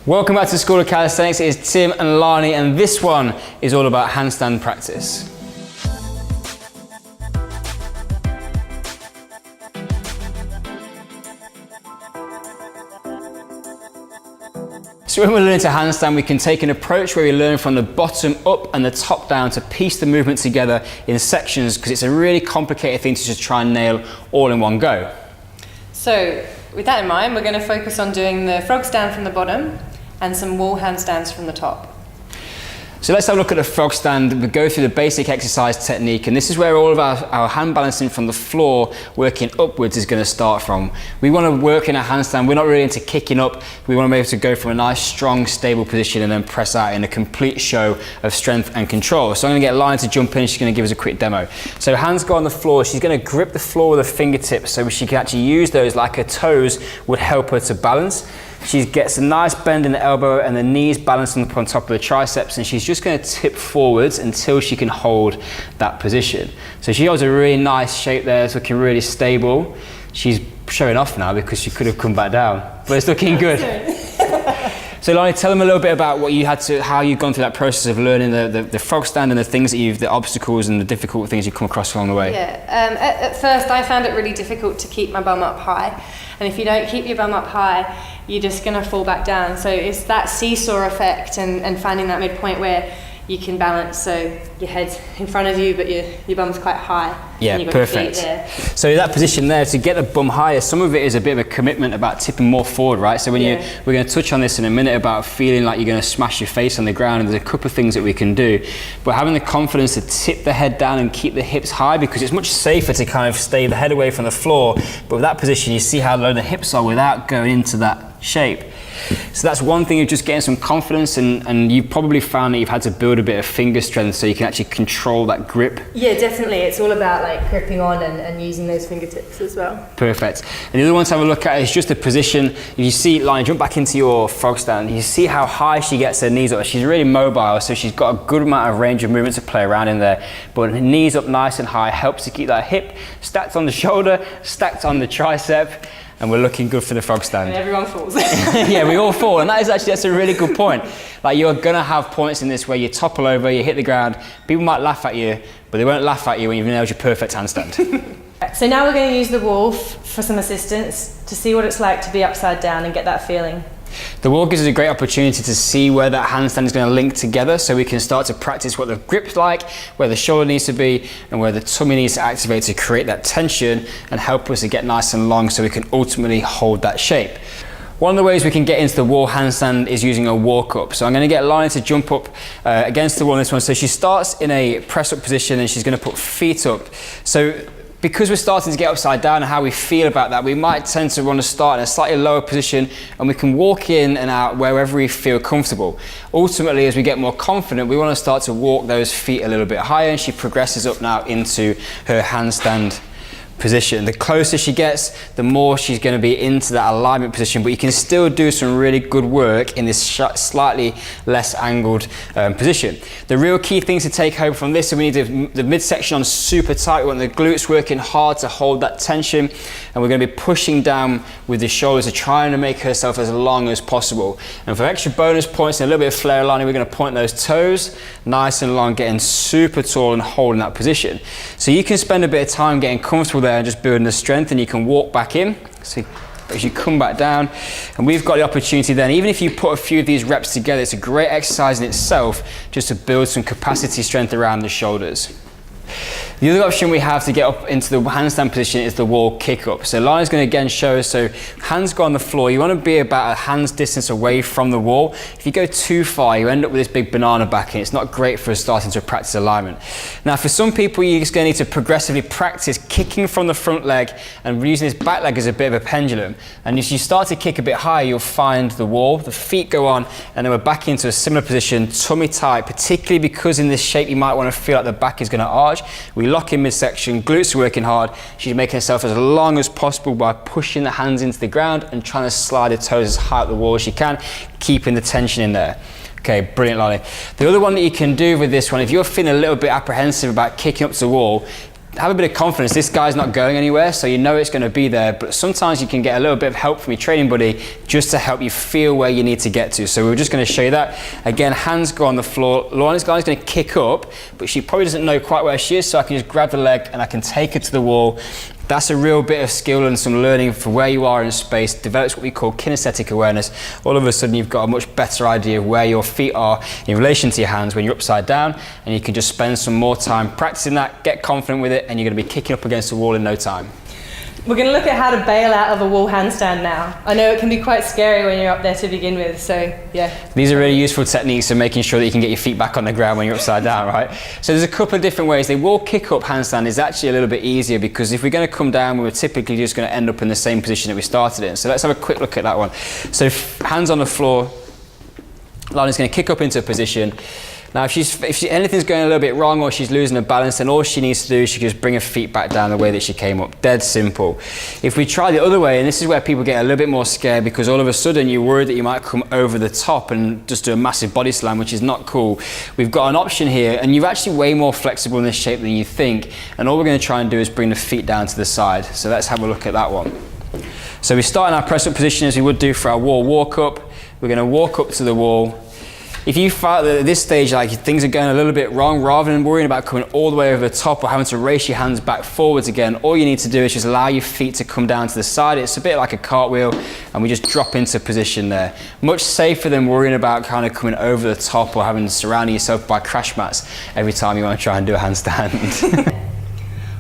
Welcome back to the School of Calisthenics. It is Tim and Lani, and this one is all about handstand practice. So when we're learning to handstand, we can take an approach where we learn from the bottom up and the top down to piece the movement together in sections, because it's a really complicated thing to just try and nail all in one go. So with that in mind, we're going to focus on doing the frog stand from the bottom and some wall handstands from the top. So let's have a look at the frog stand. We go through the basic exercise technique, and this is where all of our hand balancing from the floor working upwards is going to start from. We want to work in a handstand. We're not really into kicking up. We want to be able to go from a nice, strong, stable position and then press out in a complete show of strength and control. So I'm going to get Lani to jump in. She's going to give us a quick demo. So hands go on the floor. She's going to grip the floor with her fingertips so she can actually use those like her toes would help her to balance. She gets a nice bend in the elbow and the knees balanced on top of the triceps, and she's just going to tip forwards until she can hold that position. So she holds a really nice shape there. It's looking really stable. She's showing off now because she could have come back down, but it's looking good. So Lani, tell them a little bit about what you had to, how you've gone through that process of learning the frog stand and the things that the obstacles and the difficult things you've come across along the way. Yeah, at first I found it really difficult to keep my bum up high. And if you don't keep your bum up high, you're just going to fall back down. So it's that seesaw effect and finding that midpoint where you can balance, so your head's in front of you but your bum's quite high. Yeah, and you've got perfect. Your feet there. So that position there, to get the bum higher, some of it is a bit of a commitment about tipping more forward, right? So when we're going to touch on this in a minute about feeling like you're going to smash your face on the ground, and there's a couple of things that we can do. But having the confidence to tip the head down and keep the hips high, because it's much safer to kind of stay the head away from the floor. But with that position, you see how low the hips are without going into that shape. So that's one thing of just getting some confidence, and you've probably found that you've had to build a bit of finger strength so you can actually control that grip. Yeah, definitely. It's all about like gripping on and using those fingertips as well. Perfect. And the other one to have a look at is just the position. If you see, Lani, jump back into your frog stand, you see how high she gets her knees up. She's really mobile, so she's got a good amount of range of movement to play around in there. But her knees up nice and high helps to keep that hip stacked on the shoulder, stacked on the tricep, and we're looking good for the frog stand. And everyone falls. Yeah, we all fall, and that's a really good point. Like, you're gonna have points in this where you topple over, you hit the ground, people might laugh at you, but they won't laugh at you when you've nailed your perfect handstand. So now we're going to use the wall for some assistance to see what it's like to be upside down and get that feeling. The wall gives us a great opportunity to see where that handstand is going to link together, so we can start to practice what the grip's like, where the shoulder needs to be, and where the tummy needs to activate to create that tension and help us to get nice and long so we can ultimately hold that shape. One of the ways we can get into the wall handstand is using a walk up. So I'm going to get Lani to jump up against the wall on this one. So she starts in a press up position and she's going to put feet up. So because we're starting to get upside down and how we feel about that, we might tend to want to start in a slightly lower position, and we can walk in and out wherever we feel comfortable. Ultimately, as we get more confident, we want to start to walk those feet a little bit higher, and she progresses up now into her handstand position. The closer she gets, the more she's going to be into that alignment position, but you can still do some really good work in this slightly less angled position. The real key things to take home from this, so we need the midsection on super tight. We want the glutes working hard to hold that tension, and we're going to be pushing down with the shoulders to trying to make herself as long as possible. And for extra bonus points and a little bit of flair, Lani, we're going to point those toes nice and long, getting super tall and holding that position. So you can spend a bit of time getting comfortable there and just building the strength, and you can walk back in. So as you come back down, and we've got the opportunity then, even if you put a few of these reps together, it's a great exercise in itself just to build some capacity strength around the shoulders. The other option we have to get up into the handstand position is the wall kick up. So Lani's going to again show us, so hands go on the floor. You want to be about a hand's distance away from the wall. If you go too far, you end up with this big banana back, and it's not great for us starting to practice alignment. Now for some people, you're just going to need to progressively practice kicking from the front leg and using this back leg as a bit of a pendulum. And as you start to kick a bit higher, you'll find the wall, the feet go on, and then we're back into a similar position, tummy tight, particularly because in this shape you might want to feel like the back is going to arch. We lock in midsection, glutes are working hard. She's making herself as long as possible by pushing the hands into the ground and trying to slide her toes as high up the wall as she can, keeping the tension in there. Okay, brilliant, Lani. The other one that you can do with this one, if you're feeling a little bit apprehensive about kicking up to the wall, have a bit of confidence. This guy's not going anywhere, so you know it's going to be there, but sometimes you can get a little bit of help from your training buddy just to help you feel where you need to get to. So we're just going to show you that. Again, hands go on the floor. Lani's going to kick up, but she probably doesn't know quite where she is, so I can just grab the leg and I can take her to the wall. That's a real bit of skill and some learning for where you are in space. Develops what we call kinesthetic awareness. All of a sudden you've got a much better idea of where your feet are in relation to your hands when you're upside down, and you can just spend some more time practicing that, get confident with it, and you're going to be kicking up against the wall in no time. We're going to look at how to bail out of a wall handstand now. I know it can be quite scary when you're up there to begin with, so yeah. These are really useful techniques for making sure that you can get your feet back on the ground when you're upside down, right? So there's a couple of different ways. The wall kick-up handstand is actually a little bit easier, because if we're going to come down, we're typically just going to end up in the same position that we started in. So let's have a quick look at that one. So hands on the floor, Lani's going to kick up into a position. Now, if anything's going a little bit wrong or she's losing her balance, then all she needs to do is she just bring her feet back down the way that she came up. Dead simple. If we try the other way, and this is where people get a little bit more scared, because all of a sudden you're worried that you might come over the top and just do a massive body slam, which is not cool. We've got an option here, and you're actually way more flexible in this shape than you think. And all we're going to try and do is bring the feet down to the side. So let's have a look at that one. So we start in our press up position as we would do for our wall walk up. We're going to walk up to the wall. If you find that at this stage like things are going a little bit wrong, rather than worrying about coming all the way over the top or having to race your hands back forwards again, all you need to do is just allow your feet to come down to the side. It's a bit like a cartwheel, and we just drop into position there. Much safer than worrying about kind of coming over the top or having to surround yourself by crash mats every time you want to try and do a handstand.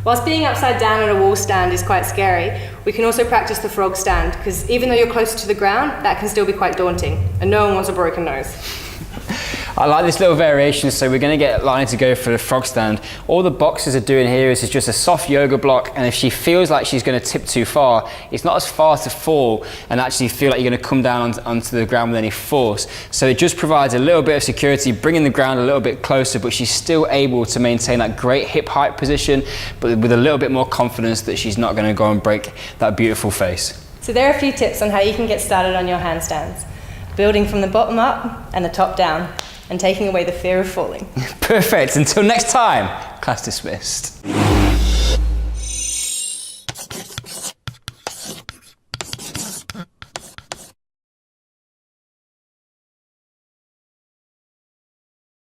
Whilst being upside down on a wall stand is quite scary, we can also practice the frog stand, because even though you're closer to the ground, that can still be quite daunting, and no one wants a broken nose. I like this little variation, so we're going to get Lani to go for the frog stand. All the boxes are doing here is just a soft yoga block, and if she feels like she's going to tip too far, it's not as far to fall and actually feel like you're going to come down onto the ground with any force. So it just provides a little bit of security, bringing the ground a little bit closer, but she's still able to maintain that great hip height position, but with a little bit more confidence that she's not going to go and break that beautiful face. So there are a few tips on how you can get started on your handstands. Building from the bottom up and the top down, and taking away the fear of falling. Perfect. Until next time, class dismissed.